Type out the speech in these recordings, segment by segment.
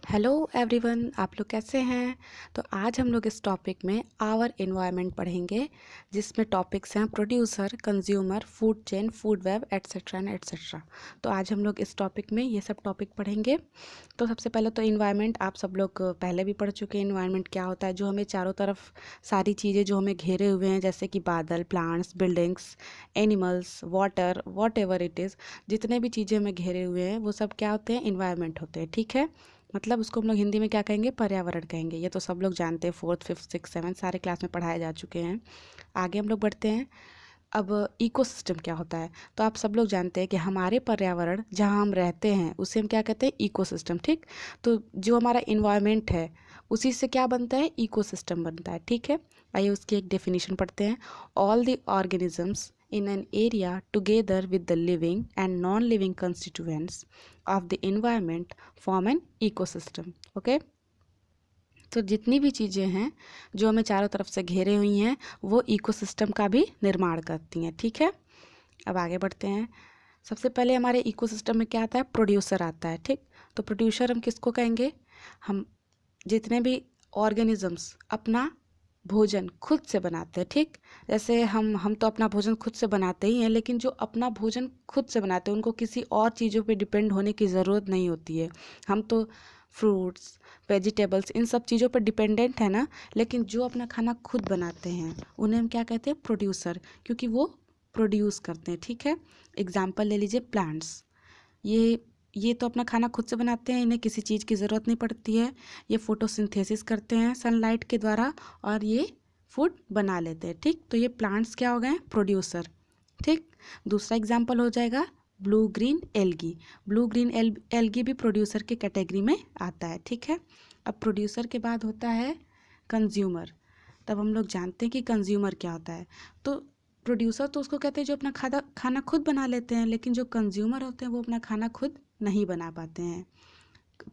Hello everyone, आप लोग कैसे हैं। तो आज हम लोग इस टॉपिक में आवर एनवायरनमेंट पढ़ेंगे, जिसमें टॉपिक्स हैं producer, consumer, food chain, food web etcetera and etcetera. तो आज हम लोग इस टॉपिक में ये सब टॉपिक पढ़ेंगे। तो सबसे पहले तो इन्वायरमेंट आप सब लोग पहले भी पढ़ चुके हैं। इन्वायरमेंट क्या होता है? जो हमें चारों तरफ सारी चीज़ें जो हमें घेरे हुए हैं, जैसे कि बादल, plants, buildings, animals, water, what ever it is, जितने भी चीज़ें हमें घेरे हुए हैं वो सब क्या होते हैं? इन्वायरमेंट होते हैं। ठीक है, मतलब उसको हम लोग हिंदी में क्या कहेंगे? पर्यावरण कहेंगे। ये तो सब लोग जानते हैं, 4th 5th 6th 7th सारे क्लास में पढ़ाए जा चुके हैं। आगे हम लोग बढ़ते हैं। अब इकोसिस्टम क्या होता है? तो आप सब लोग जानते हैं कि हमारे पर्यावरण जहाँ हम रहते हैं उसे हम क्या कहते हैं? इकोसिस्टम। ठीक, तो जो हमारा इन्वायरमेंट है उसी से क्या बनता है? इकोसिस्टम बनता है। ठीक है, आइए उसकी एक डेफिनेशन पढ़ते हैं। All the organisms in an area together with the living and non-living constituents of the environment form an ecosystem. Okay, तो जितनी भी चीज़ें हैं जो हमें चारों तरफ से घेरे हुई हैं वो इकोसिस्टम का भी निर्माण करती हैं। ठीक है, अब आगे बढ़ते हैं। सबसे पहले हमारे इकोसिस्टम में क्या आता है? प्रोड्यूसर आता है। ठीक, तो प्रोड्यूसर हम किसको कहेंगे? हम जितने भी ऑर्गेनिजम्स अपना भोजन खुद से बनाते हैं। ठीक, जैसे हम तो अपना भोजन खुद से बनाते ही हैं, लेकिन जो अपना भोजन खुद से बनाते हैं उनको किसी और चीज़ों पे डिपेंड होने की ज़रूरत नहीं होती है। हम तो फ्रूट्स, वेजिटेबल्स, इन सब चीज़ों पर डिपेंडेंट है ना। लेकिन जो अपना खाना खुद बनाते हैं उन्हें हम क्या कहते हैं? प्रोड्यूसर, क्योंकि वो प्रोड्यूस करते हैं। ठीक है, एग्जाम्पल ले लीजिए प्लांट्स। ये तो अपना खाना खुद से बनाते हैं, इन्हें किसी चीज़ की ज़रूरत नहीं पड़ती है। ये फोटोसिंथेसिस करते हैं सनलाइट के द्वारा और ये फूड बना लेते हैं। ठीक, तो ये प्लांट्स क्या हो गए? प्रोड्यूसर। ठीक, दूसरा एग्जाम्पल हो जाएगा blue green algae. Blue green algae भी प्रोड्यूसर के कैटेगरी में आता है। ठीक है, अब प्रोड्यूसर के बाद होता है कंज्यूमर। तब हम लोग जानते हैं कि कंज्यूमर क्या होता है। तो प्रोड्यूसर तो उसको कहते हैं जो अपना खाना खुद बना लेते हैं, लेकिन जो कंज्यूमर होते हैं वो अपना खाना खुद नहीं बना पाते हैं।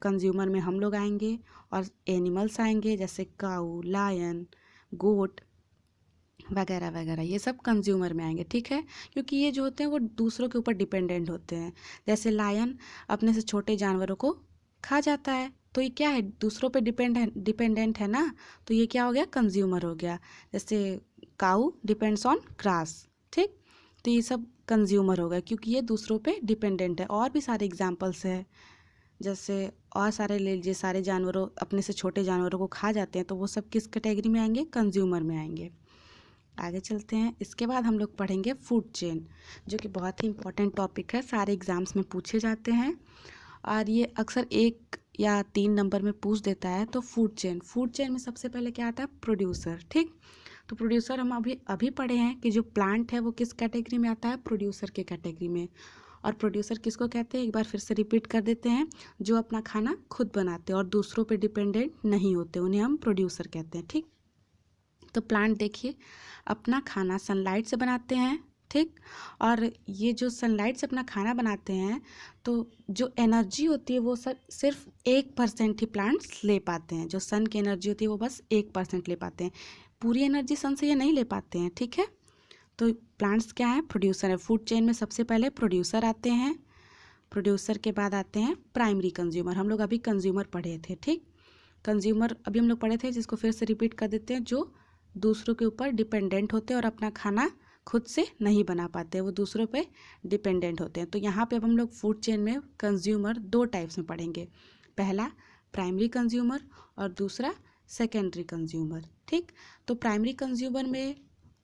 कंज्यूमर में हम लोग आएंगे और एनिमल्स आएंगे, जैसे काऊ, लायन, गोट वगैरह वगैरह, ये सब कंज्यूमर में आएंगे। ठीक है, क्योंकि ये जो होते हैं वो दूसरों के ऊपर डिपेंडेंट होते हैं। जैसे लायन अपने से छोटे जानवरों को खा जाता है, तो ये क्या है? दूसरों पे डिपेंडेंट है ना। तो ये क्या हो गया? कंज्यूमर हो गया। जैसे काऊ डिपेंड्स ऑन ग्रास। ठीक, तो ये सब कंज्यूमर हो गया क्योंकि ये दूसरों पे डिपेंडेंट है। और भी सारे एग्जाम्पल्स हैं, जैसे और सारे ले लीजिए। सारे जानवरों अपने से छोटे जानवरों को खा जाते हैं, तो वो सब किस कैटेगरी में आएंगे? कंज्यूमर में आएंगे। आगे चलते हैं। इसके बाद हम लोग पढ़ेंगे फूड चेन, जो कि बहुत ही इंपॉर्टेंट टॉपिक है, सारे एग्जाम्स में पूछे जाते हैं और ये अक्सर 1 या 3 नंबर में पूछ देता है। तो फूड चेन में सबसे पहले क्या आता है? प्रोड्यूसर। ठीक, तो प्रोड्यूसर हम अभी अभी पढ़े हैं कि जो प्लांट है वो किस कैटेगरी में आता है? प्रोड्यूसर के कैटेगरी में। और प्रोड्यूसर किसको कहते हैं? एक बार फिर से रिपीट कर देते हैं। जो अपना खाना खुद बनाते हैं और दूसरों पे डिपेंडेंट नहीं होते, उन्हें हम प्रोड्यूसर कहते हैं। ठीक, तो प्लांट देखिए अपना खाना सनलाइट से बनाते हैं। ठीक, और ये जो सनलाइट से अपना खाना बनाते हैं, तो जो एनर्जी होती है वो सिर्फ 1% ही प्लांट्स ले पाते हैं। जो सन की एनर्जी होती है वो बस 1% ले पाते हैं, पूरी एनर्जी सन से ये नहीं ले पाते हैं। ठीक है, तो प्लांट्स क्या है? प्रोड्यूसर है। फूड चेन में सबसे पहले प्रोड्यूसर आते हैं, प्रोड्यूसर के बाद आते हैं प्राइमरी कंज्यूमर। हम लोग अभी कंज्यूमर पढ़े थे। ठीक, कंज्यूमर अभी हम लोग पढ़े थे, जिसको फिर से रिपीट कर देते हैं। जो दूसरों के ऊपर डिपेंडेंट होते हैं और अपना खाना खुद से नहीं बना पाते, वो दूसरों पे डिपेंडेंट होते हैं। तो यहाँ पे अब हम लोग फूड चेन में कंज्यूमर 2 टाइप्स में पढ़ेंगे। पहला प्राइमरी कंज्यूमर और दूसरा सेकेंडरी कंज्यूमर। ठीक, तो प्राइमरी कंज्यूमर में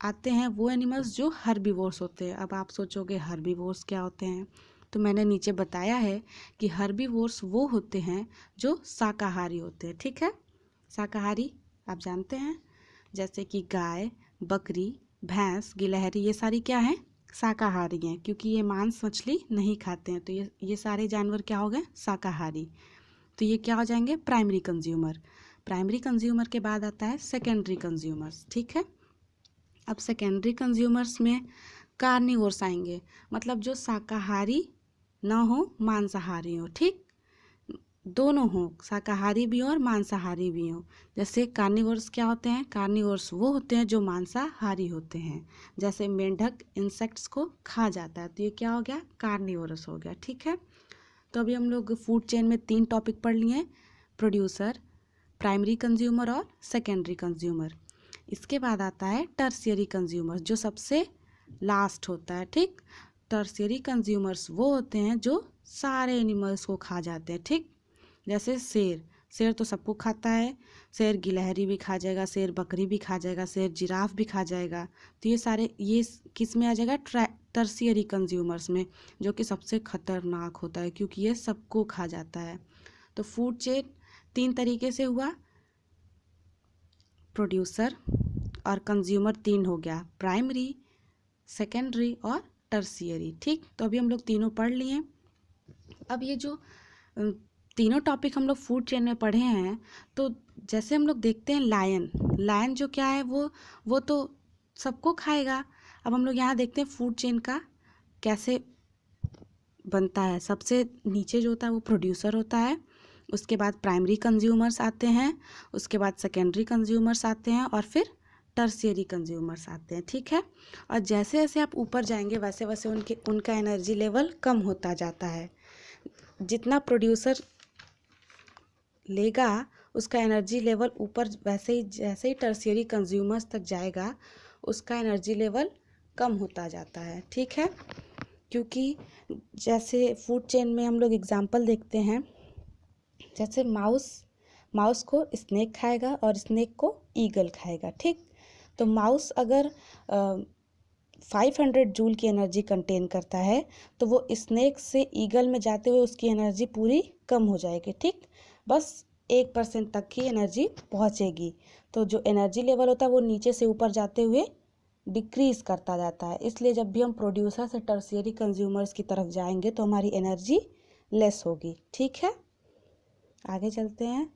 आते हैं वो एनिमल्स जो हर्बीवोर्स होते हैं। अब आप सोचोगे हर्बीवोर्स क्या होते हैं? तो मैंने नीचे बताया है कि हर्बीवोर्स वो होते हैं जो शाकाहारी होते हैं। ठीक है, शाकाहारी आप जानते हैं, जैसे कि गाय, बकरी, भैंस, गिलहरी, ये सारी क्या हैं? शाकाहारी हैं, क्योंकि ये मांस मछली नहीं खाते हैं। तो ये सारे जानवर क्या हो गए? शाकाहारी। तो ये क्या हो जाएंगे? Primary consumer. प्राइमरी कंज्यूमर के बाद आता है सेकेंडरी कंज्यूमर्स। ठीक है, अब सेकेंडरी कंज्यूमर्स में कार्निवोर्स आएंगे, मतलब जो शाकाहारी ना हो, मांसाहारी हो। ठीक, दोनों हों, शाकाहारी भी हो और मांसाहारी भी हो। जैसे कार्निवोर्स क्या होते हैं? कार्निवोर्स वो होते हैं जो मांसाहारी होते हैं। जैसे मेंढक इंसेक्ट्स को खा जाता है, तो ये क्या हो गया? कार्निवोरस हो गया। ठीक है, तो अभी हम लोग फूड चेन में 3 टॉपिक पढ़ लिए, प्रोड्यूसर, प्राइमरी कंज्यूमर और सेकेंडरी कंज्यूमर। इसके बाद आता है टर्शियरी कंज्यूमर, जो सबसे लास्ट होता है। ठीक, टर्शियरी कंज्यूमर्स वो होते हैं जो सारे एनिमल्स को खा जाते हैं। ठीक, जैसे शेर, शेर तो सबको खाता है, शेर गिलहरी भी खा जाएगा, शेर बकरी भी खा जाएगा, शेर जिराफ भी खा जाएगा। तो ये सारे ये किस में आ जाएगा? टर्शियरी कंज्यूमर्स में, जो कि सबसे खतरनाक होता है क्योंकि ये सबको खा जाता है। तो फूड चेन 3 तरीके से हुआ, प्रोड्यूसर और कंज्यूमर 3 हो गया, प्राइमरी, सेकेंडरी और टर्शियरी। ठीक, तो अभी हम लोग तीनों पढ़ लिए। अब ये जो तीनों टॉपिक हम लोग फूड चेन में पढ़े हैं, तो जैसे हम लोग देखते हैं लायन, लायन जो क्या है वो तो सबको खाएगा। अब हम लोग यहाँ देखते हैं फूड चेन का कैसे बनता है। सबसे नीचे जो होता है वो प्रोड्यूसर होता है, उसके बाद प्राइमरी कंज्यूमर्स आते हैं, उसके बाद सेकेंडरी कंज्यूमर्स आते हैं और फिर टर्शियरी कंज्यूमर्स आते हैं। ठीक है, और जैसे जैसे आप ऊपर जाएंगे वैसे वैसे उनका एनर्जी लेवल कम होता जाता है। जितना प्रोड्यूसर लेगा उसका एनर्जी लेवल ऊपर, वैसे ही जैसे ही टर्शियरी कंज्यूमर्स तक जाएगा उसका एनर्जी लेवल कम होता जाता है। ठीक है, क्योंकि जैसे फूड चेन में हम लोग एग्जांपल देखते हैं, जैसे माउस को स्नेक खाएगा और स्नेक को ईगल खाएगा। ठीक, तो माउस अगर 500 जूल की एनर्जी कंटेन करता है तो वो स्नेक से ईगल में जाते हुए उसकी एनर्जी पूरी कम हो जाएगी। ठीक, बस 1% तक की एनर्जी पहुंचेगी। तो जो एनर्जी लेवल होता है वो नीचे से ऊपर जाते हुए डिक्रीज करता जाता है। इसलिए जब भी हम प्रोड्यूसर से टर्शियरी कंज्यूमर्स की तरफ जाएंगे तो हमारी एनर्जी लेस होगी। ठीक है, आगे चलते हैं।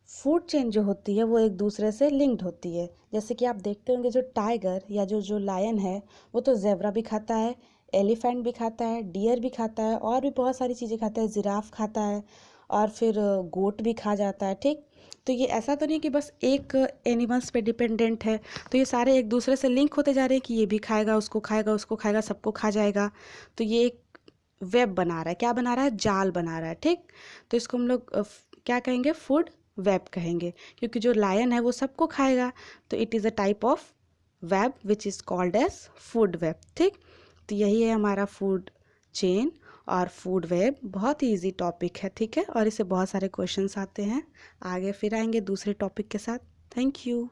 फूड चेन जो होती है वो एक दूसरे से लिंक्ड होती है। जैसे कि आप देखते होंगे जो टाइगर या जो लायन है वो तो जेब्रा भी खाता है, एलिफेंट भी खाता है, डियर भी खाता है और भी बहुत सारी चीज़ें खाता है, जिराफ खाता है और फिर गोट भी खा जाता है। ठीक, तो ये ऐसा तो नहीं कि बस एक एनिमल्स पे डिपेंडेंट है, तो ये सारे एक दूसरे से लिंक होते जा रहे हैं कि ये भी खाएगा, उसको खाएगा, उसको खाएगा, सबको खा जाएगा। तो ये एक वेब बना रहा है। क्या बना रहा है? जाल बना रहा है। ठीक, तो इसको हम लोग क्या कहेंगे? फूड वेब कहेंगे, क्योंकि जो लायन है वो सबको खाएगा, तो it is a type of web which is called as food web. ठीक, तो यही है हमारा फूड चेन और फूड वेब। बहुत ही इजी टॉपिक है। ठीक है, और इससे बहुत सारे क्वेश्चंस आते हैं। आगे फिर आएंगे दूसरे टॉपिक के साथ। Thank you.